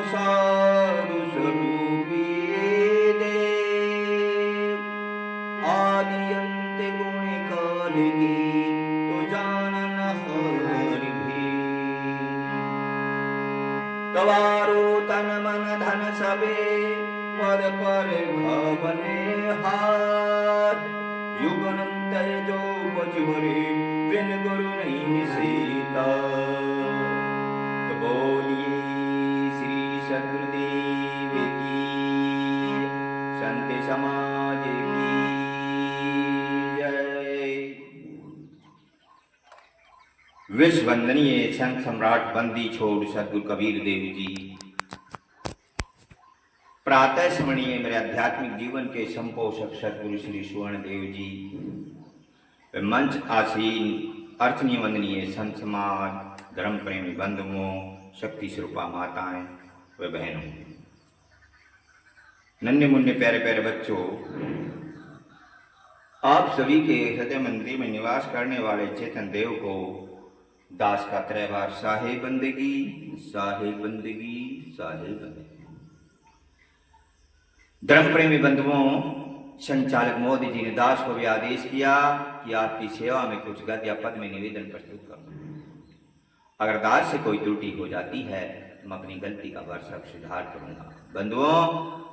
साधु स्वरूपी देव, आदि अंत गुण काल की तो जानन हर भी। गवारो तन मन धन सबे पद पर घावने हाथ, युगनंतर जो बजवरे बिन गुरु नहीं सीता। तो बोलिए श्री सद्गुरुदेव की, संत समाज की जय। विश्व वंदनीय संत सम्राट बंदी छोड़ सद्गुरु कबीर देव जी, प्रातः स्मरणीय मेरे आध्यात्मिक जीवन के संपोषक सद्गुरु श्री सुवर्ण देव जी, मंच आसीन अर्चनीय वंदनीय संत समाज, धर्म प्रेमी बंधुओं, शक्ति स्वरूपा माताएं व बहनों, नन्हे मुन्ने प्यारे प्यारे बच्चों, आप सभी के हृदय मंदिर में निवास करने वाले चेतन देव को दास का त्रैवार साहेब बंदगी, साहेब बंदगी, साहेब बंदगी। धर्म प्रेमी बंधुओं, संचालक मोदी जी ने दास को भी आदेश किया कि आपकी सेवा में कुछ गद्य या पद में निवेदन प्रस्तुत करूं। अगर दास से कोई त्रुटि हो जाती है तो मैं अपनी गलती का वर्षक सुधार करूंगा। बंधुओं,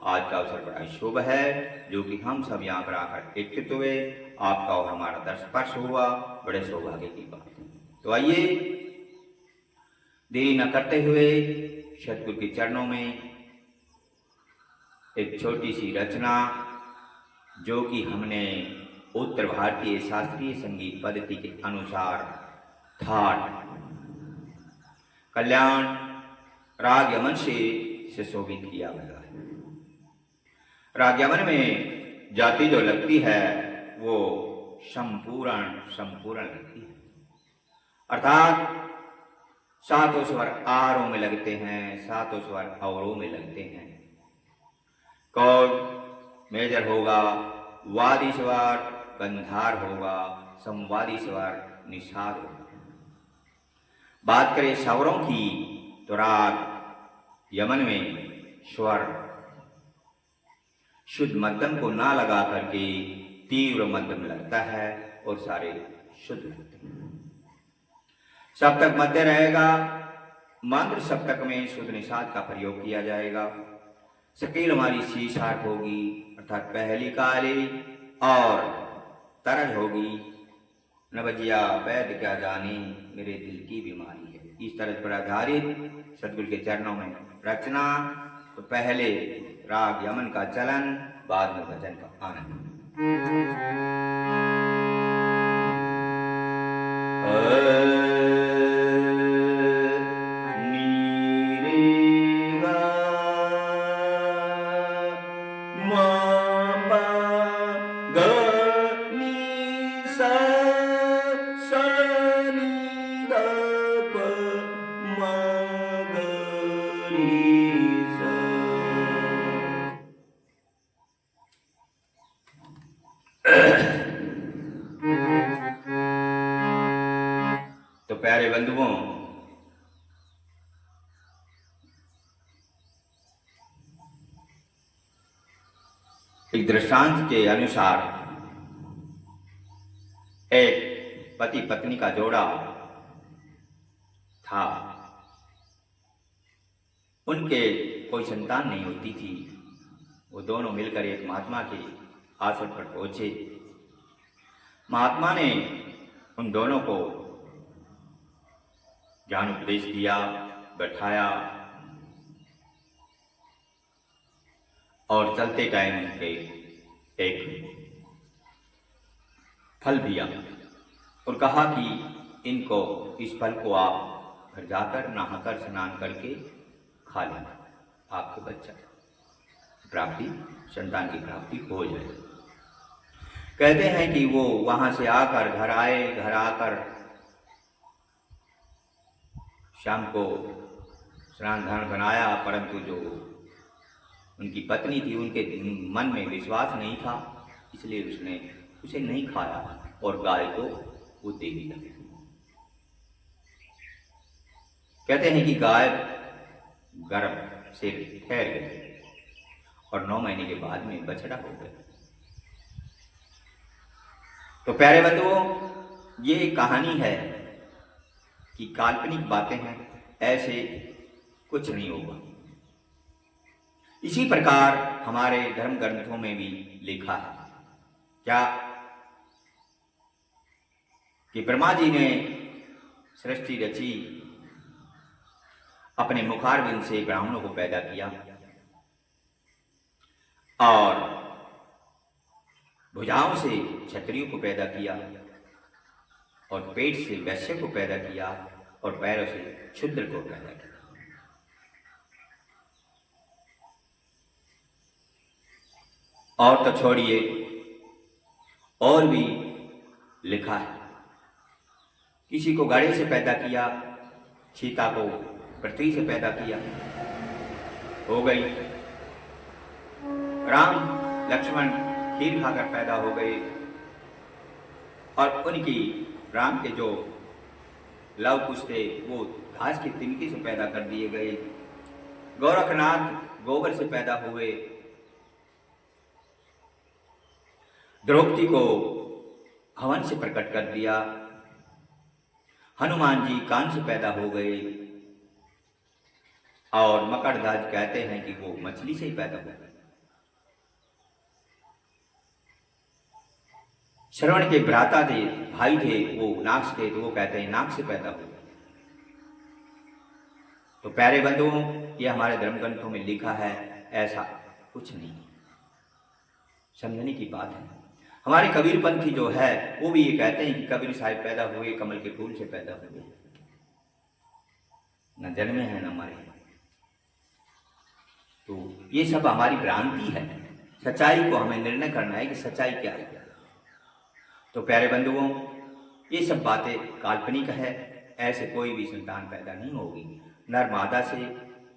आज का अवसर बड़ा शुभ है, जो कि हम सब यहाँ पर आकर एकत्रित हुए, आपका और हमारा दर्शस्पर्श हुआ, बड़े सौभाग्य की बात है। तो आइए देरी न करते हुए सतगुरु के चरणों में एक छोटी सी रचना, जो कि हमने उत्तर भारतीय शास्त्रीय संगीत पद्धति के अनुसार थाट कल्याण राग यमन से सुशोभित किया गया है। राग यमन में जाति जो लगती है वो संपूर्ण लगती है, अर्थात सातों स्वर आरों में लगते हैं, सातों स्वर औरों में लगते हैं। कौड़ मेजर होगा, वादी स्वर गंधार होगा, संवादी स्वर निषाद होगा। बात करें स्वरों की तो राग यमन में स्वर शुद्ध मध्यम को ना लगा करके तीव्र मध्यम लगता है और सारे शुद्ध लगते हैं। सप्तक मध्य रहेगा, मंत्र सप्तक में शुद्ध निषाद का प्रयोग किया जाएगा। शकील हमारी सी शार्प होगी, अर्थात पहली काली, और तरज होगी नवजिया वैद्य क्या जाने मेरे दिल की बीमारी है। इस तरज पर आधारित सतगुरु के चरणों में रचना। तो पहले राग यमन का चलन, बाद में भजन का आनंद। तो प्यारे बंधुओं, एक दृष्टांत के अनुसार एक पति पत्नी का जोड़ा था। उनके कोई संतान नहीं होती थी। वो दोनों मिलकर एक महात्मा के आश्रम पर पहुंचे। महात्मा ने उन दोनों को ज्ञान उपदेश दिया, बैठाया और चलते टाइम उनके एक फल दिया और कहा कि इनको, इस फल को आप घर जाकर नहाकर स्नान करके खा लेना, आपके बच्चा प्राप्ति, संतान की प्राप्ति हो जाए। कहते हैं कि वो वहां से आकर घर आए। घर आकर शाम को स्नान ध्यान बनाया, परंतु जो उनकी पत्नी थी उनके मन में विश्वास नहीं था, इसलिए उसने उसे नहीं खाया और गाय को वो दे दिया। कहते हैं कि गाय गर्भ से ठहर गए और 9 महीने के बाद में बछड़ा हो गया। तो प्यारे बंधुओं, ये कहानी है कि काल्पनिक बातें हैं, ऐसे कुछ नहीं होगा। इसी प्रकार हमारे धर्म ग्रंथों में भी लिखा है क्या कि ब्रह्मा जी ने सृष्टि रची, अपने मुखारविंद से ब्राह्मणों को पैदा किया और भुजाओं से क्षत्रियों को पैदा किया और पेट से वैश्य को पैदा किया और पैरों से क्षुद्र को पैदा किया। और तो छोड़िए, और भी लिखा है, किसी को घड़े से पैदा किया, सीता को पृथ्वी से पैदा किया, हो गई। राम लक्ष्मण खीर खाकर पैदा हो गए और उनकी राम के जो लव कुश थे वो घास की तिनकी से पैदा कर दिए गए। गोरखनाथ गोबर से पैदा हुए, द्रौपदी को हवन से प्रकट कर दिया, हनुमान जी कान से पैदा हो गए और मकरध्वज कहते हैं कि वो मछली से ही पैदा हो गए। श्रवण के भ्राता थे, भाई थे, वो नाग थे, तो वो कहते हैं नाग से पैदा हुए। तो प्यारे बंधुओं, ये हमारे धर्म ग्रंथों में लिखा है, ऐसा कुछ नहीं, समझने की बात है। हमारे कबीरपंथी जो है वो भी ये कहते हैं कि कबीर साहिब पैदा हुए कमल के फूल से पैदा हुए, न जन्मे हैं न मरे। तो ये सब हमारी भ्रांति है, सच्चाई को हमें निर्णय करना है कि सच्चाई क्या है। तो प्यारे बंधुओं, ये सब बातें काल्पनिक है, ऐसे कोई भी संतान पैदा नहीं होगी। नर मादा से,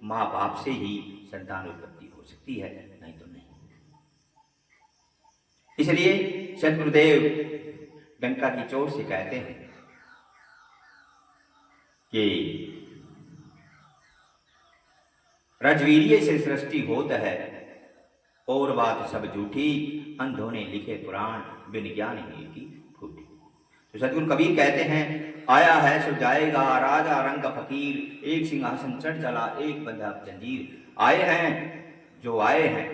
माँ बाप से ही संतान उत्पत्ति हो सकती है, नहीं तो नहीं। इसलिए सद्गुरुदेव डंका की चोट से कहते हैं कि रजवीर्य से सृष्टि होत है और बात सब झूठी, अंधों ने लिखे पुराण बिन ज्ञान ही की फूटी। तो सद्गुरु कबीर कहते हैं, आया है सो जाएगा, राजा रंग का फकीर, एक सिंहासन चढ़ चला, एक बंधा जंजीर। आए हैं जो आए हैं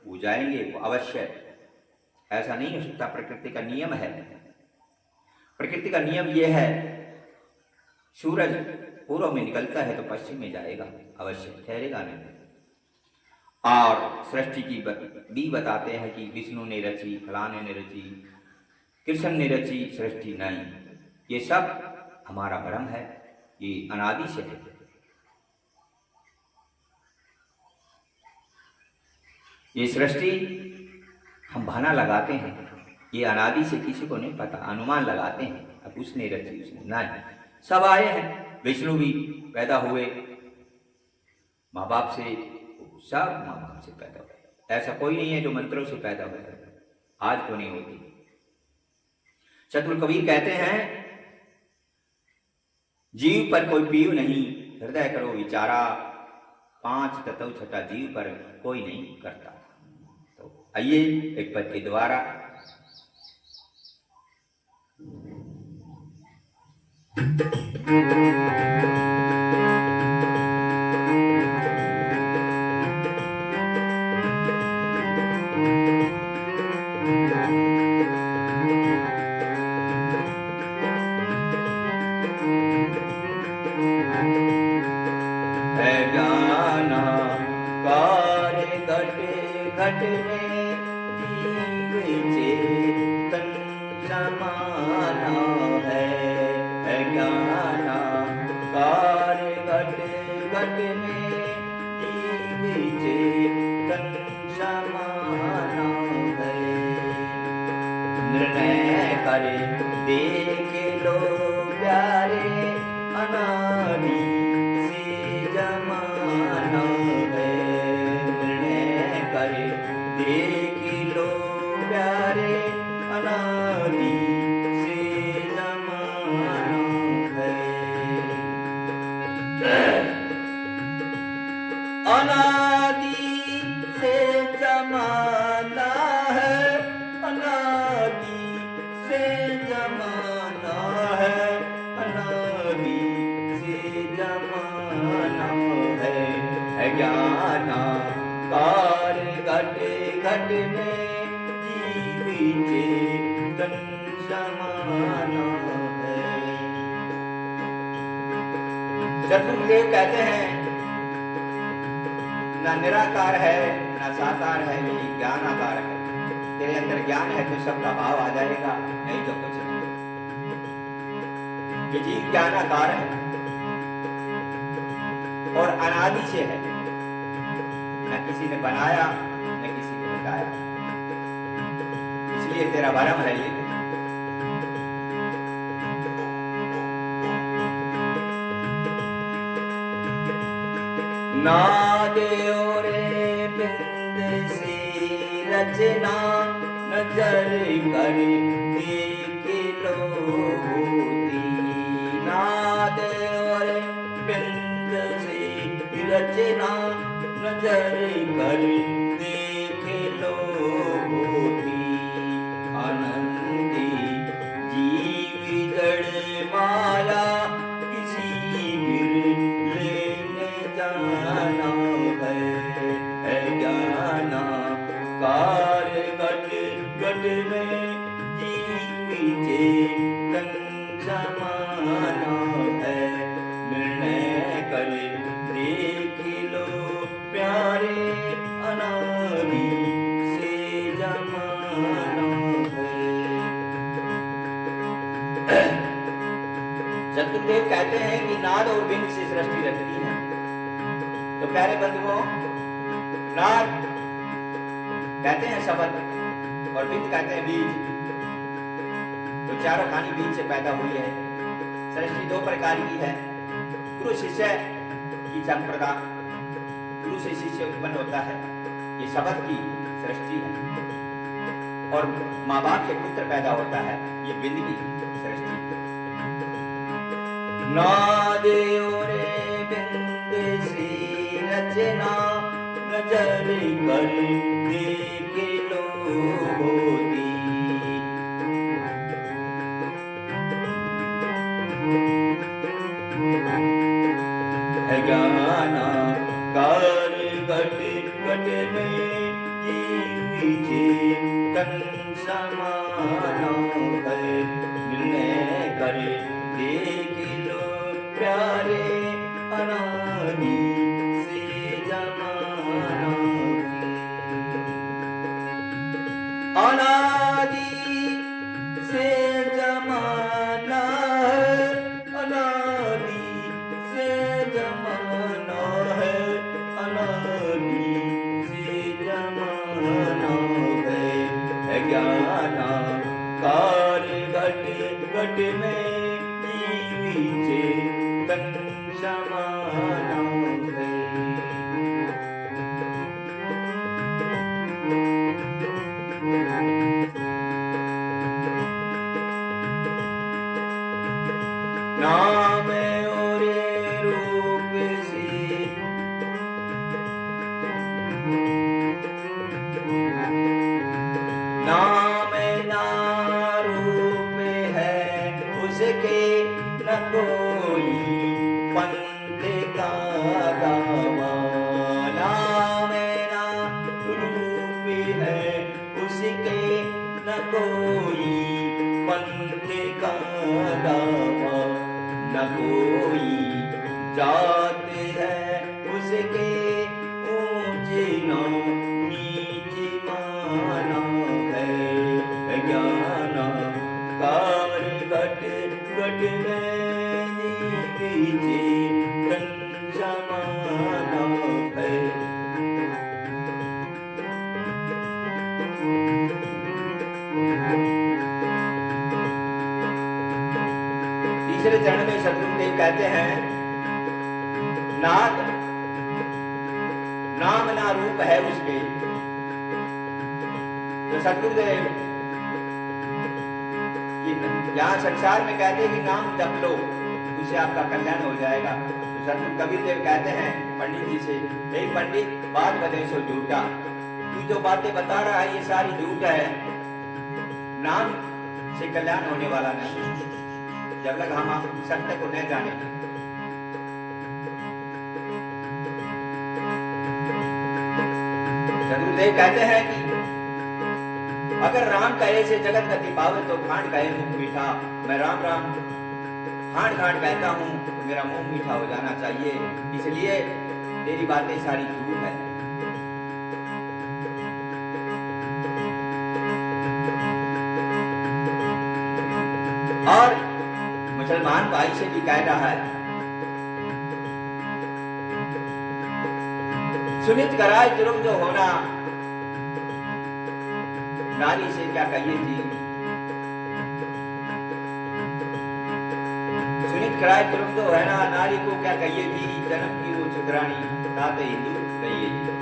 वो जाएंगे, वो अवश्य, ऐसा नहीं हो सकता। प्रकृति का नियम है, प्रकृति का नियम यह है, सूरज पूर्व में निकलता है तो पश्चिम में जाएगा, अवश्य ठहरेगा नहीं। और सृष्टि की भी बताते हैं कि विष्णु ने रची, फलाने ने रची, कृष्ण ने रची सृष्टि नहीं। ये सब हमारा भ्रम है, ये अनादि से है। ये सृष्टि हम बहाना लगाते हैं, ये अनादि से किसी को नहीं पता, अनुमान लगाते हैं, अब उसने रची उसने नहीं। सब आए हैं, विष्णु भी पैदा हुए माँ बाप से, सब माँ बाप से पैदा हुए। ऐसा कोई नहीं है जो मंत्रों से पैदा हुआ है, आज तो नहीं होती। सद्गुरु कबीर कहते हैं, जीव पर कोई पीव नहीं, हृदय करो विचारा, 5 तत्व छठा जीव पर कोई नहीं करता। तो आइए एक पद के द्वारा घट में जीव चेतन समाना है, ज्ञाना कार्य घट घट में जीव चेतन समाना है। निर्णय करे देख लो प्यारे, अनादि से जमाना है। देख लो प्यारे, अनादि से जमाना है। अनादि से जमाना है, अनादि से जमाना है, अनादि से जमाना है ज्ञानाकार घट घट में जीव चेतन समाना है। सद्गुरुदेव कहते हैं ना निराकार है ना साकार है, ये ज्ञान आकार है। तेरे अंदर ज्ञान है तो सबका भाव आ जाएगा, नहीं तो कुछ नहीं। ये जीव ज्ञान आकार है और अनादि से है, न किसी ने बनाया न किसी ने बताया, इसलिए तेरा भरम है ये। नादेओ रे बिंद सी रचना, नजर कर देख लो होती। नादेओ रे बिंद सी रचना, नजर कर देख लो होती। आनंदी जीव जड़ माया, किसी बिरले जाना है ज्ञानाकार घट घट में जीव चेतन समाना है। निर्णय कर देख लो प्यारे, अनादि से जमाना है। सद्गुरुदेव कहते हैं कि नाद और बिंद से सृष्टि रचती है। तो प्यारे बंधुओं, नाद कहते हैं शब्द और बिंद कहते हैं बीज। तो चारों खानी बीज से पैदा हुई है। सृष्टि दो प्रकार की है, गुरु शिष्य की संप्रदा, गुरु से शिष्य उत्पन्न होता है, ये शब्द की सृष्टि है। और माँ बाप से पुत्र पैदा होता है, ये बिंद की सृष्टि है। नादेओ रे बिंद सी रचना, नजर कर देख लो होती। ज्ञानाकार घट घट में जीव चेतन समाना है। निर्णय कर देख लो प्यारे, अनादि से जमाना है। अनादि से जमाना है, अनादि से जमाना है, अनादि से जमाना है। ज्ञानाकार घट घट में जीव चेतन समाना है। नाम और रूप से, नाम ना रूप है उसके, न कोई पंथ का दावा। नाम ना रूप है उसके, न कोई पंथ का दावा। न कोई जात है उसके, ऊंच न नीच माना है। ज्ञानाकार घट घट में जीव चेतन समाना है। तीसरे चरण में सद्गुरुदेव कहते हैं, नाद नाम ना रूप है उसके। तो सद्गुरुदेव यहाँ संसार में कहते हैं कि नाम जप लो, उससे आपका कल्याण हो जाएगा। तो संत कबीर देव कहते हैं पंडित जी से, हे पंडित बात बदे सो झूठा, तू जो बातें बता रहा है ये सारी झूठ है, नाम से कल्याण होने वाला नहीं जब तक हम सत्य को नहीं जाने। सदगुरुदेव कहते हैं कि अगर राम कहे से जगत गति पावे तो खांड कहे मुख मीठा, मैं राम राम खांड खांड कहता हूँ तो मेरा मुंह मीठा हो जाना चाहिए, इसलिए तेरी बातें सारी झूठ है। और मुसलमान भाई से भी कह रहा है, सुनित कराए तुरंत जो होना, नारी से क्या कहिए जी, सुनित कराए तुरंत जो है ना, नारी को क्या कहिए जी, जन्म की वो चुदरानी तात हिंदू कहिए जी।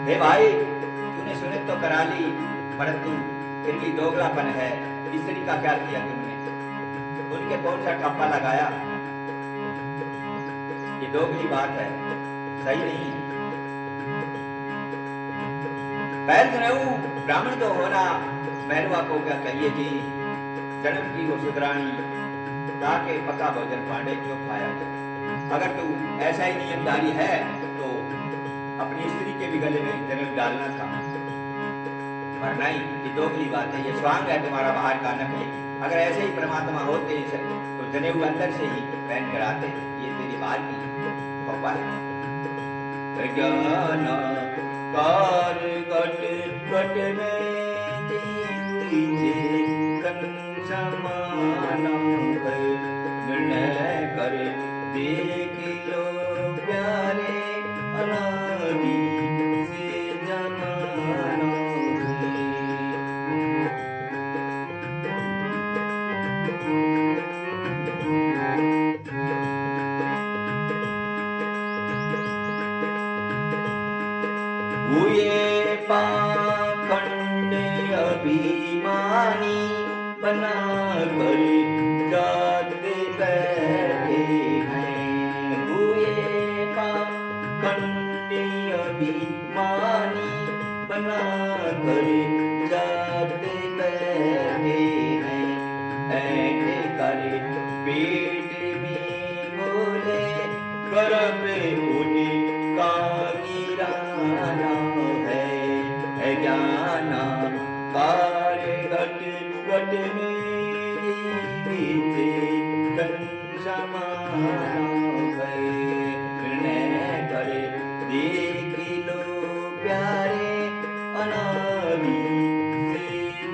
हे भाई तूने सुनित तो करा ली, परंतु फिर भी दोगलापन है, स्त्री का क्या किया तुमने, उनके कौन सा ठप्पा लगाया, ये दोगली बात है, सही नहीं है। पैर जनेऊ ब्राह्मण जो होना, महरुआ को क्या कहिए जी, जन्म की वो सुधरानी ताके पका भोजन पांडे क्यों खाया जाए। अगर तू ऐसा ही नियमदारी है तो अपनी स्त्री के भी गले में जनेऊ डालना था, पर नहीं, ये दोगली बात है, ये स्वांग है तुम्हारा बाहर का नकली। अगर ऐसे ही परमात्मा होते तो जनेऊ अंदर से ही पहन कर आते, ये तेरी बाहर की खोपा है। ज्ञान कार गट गट में दीजिए कन समाना है, निर्णय कर देख लो प्यारे अनादि से जमाना हुए पाखंड अभिमानी बना कर जाते बैठे हैं, हुए पाखंड अभिमानी बना कर जाते बैठे हैं, ऐसे कर पेट में बोले गर्भ उनका गिराना है, ज्ञाना कार घट घट में कन समाना है, निर्णय कर देख लो प्यारे अनादि से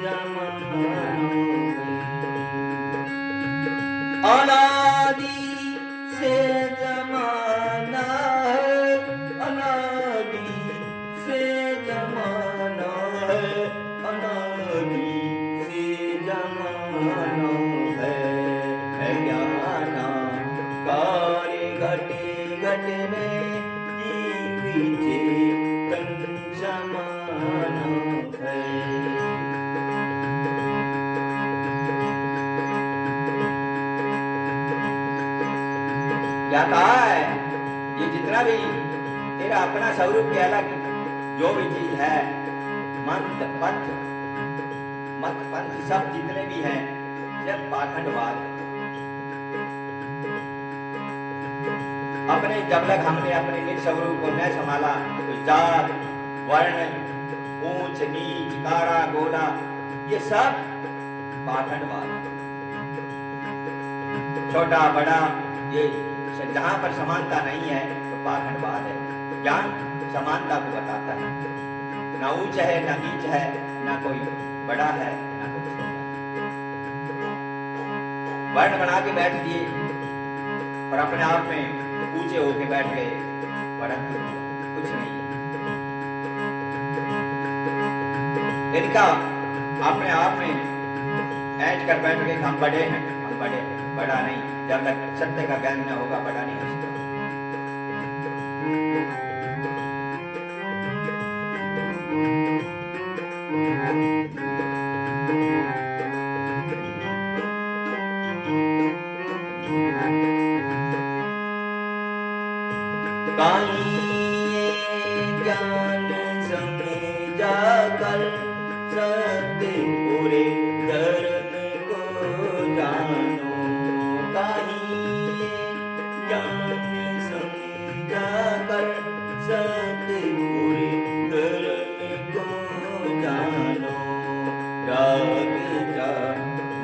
जमाना है, अनादि से जमाना है, अनादि से जमाना है, अनादि से जमाना है, ज्ञाना कार घट घट में दीजिए तन जमाना है। क्या कहा है, ये जितना भी तेरा अपना स्वरूप के अलग जो भी चीज है, मंत पंथ मत पंथ सब जितने भी हैं सब पाखंडवाद है। अपने जब तक हमने अपने निज स्वरूप को न संभाला तो जात वर्ण ऊंच नीच कारा गोरा ये सब पाखंडवाद है। छोटा बड़ा ये जहां पर समानता नहीं है तो पाखंडवाद है। ज्ञान समानता को बताता है, ना ऊंच है ना नीच है, ना कोई बड़ा है ना कोई छोटा है। वर्ण बना के बैठ दिए और अपने आप में ऊंचे होके बैठ गए, परंतु कुछ नहीं है। इनका अपने आप में ऐंठ कर बैठ गए, हम बड़े हैं, हम बड़े हैं, बड़ा नहीं। जब तक सत्य का ज्ञान न होगा बड़ा नहीं हो सकता। ज्ञान समझा कर सत्य पूरे धर्म को जानो काहिए ज्ञान समझा कर सत्य पूरे धर्म को जानो राग जा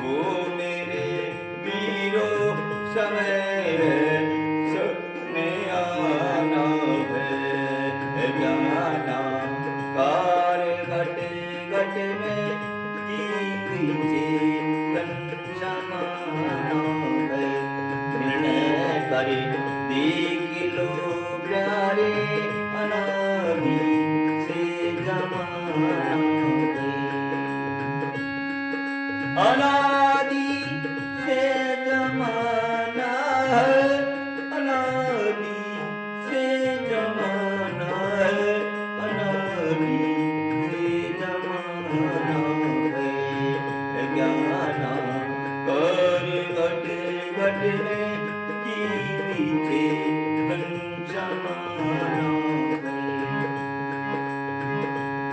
वो मेरे वीरो समय है सपने आना है ज्ञाना कार घट घट में जीव चेतन समाना है निर्णय करे देख लो प्यारे अनादि से जमाना है अनादि से जमाना है अनादि से जमाना है अनादि से जमाना है ज्ञाना कर घट घट में जीव चेतन समाना है।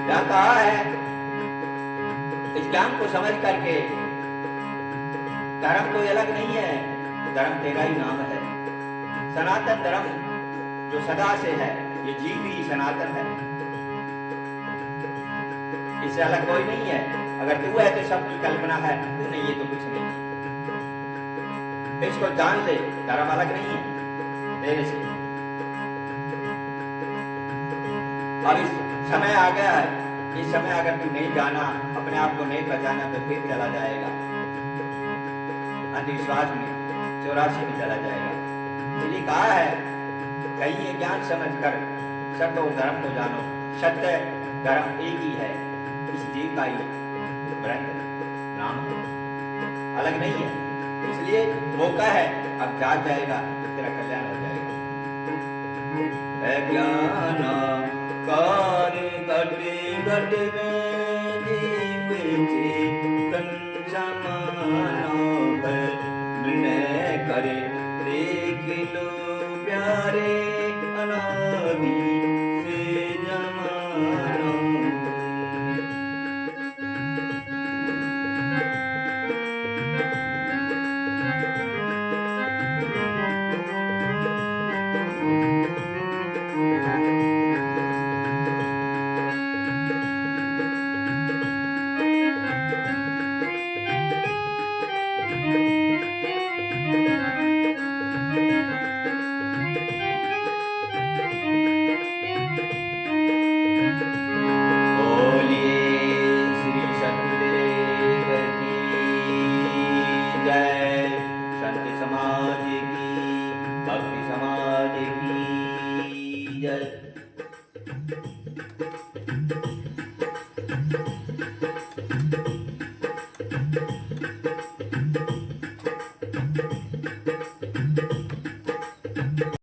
क्या कहा है? इस ज्ञान को समझ करके धर्म कोई अलग नहीं है, धर्म तेरा ही नाम है। सनातन धर्म जो सदा से है, ये जीव ही सनातन है, इससे अलग कोई नहीं है। अगर तू है तो सबकी कल्पना है, तू नहीं है तो कुछ नहीं। इसको जान ले, धर्म अलग नहीं है तेरे से। अब इस समय आ गया है, इस समय अगर तू नहीं जाना, अपने आप को नहीं पहचाना तो फिर चला जाएगा अंधविश्वास में, 84 में चला जाएगा। इसलिए कहा है कहीं ये ज्ञान समझ कर सत्य और धर्म को जानो। सत्य धर्म एक ही है, इस जीव का ही ब्रह्म नाम है, अलग नहीं है। इसलिए मौका है, अब जाग जाएगा तो तेरा कल्याण हो जाएगा। ज्ञाना कार घट घट में जीव चेतन समाना है निर्णय करे देख लो प्यारे अनादि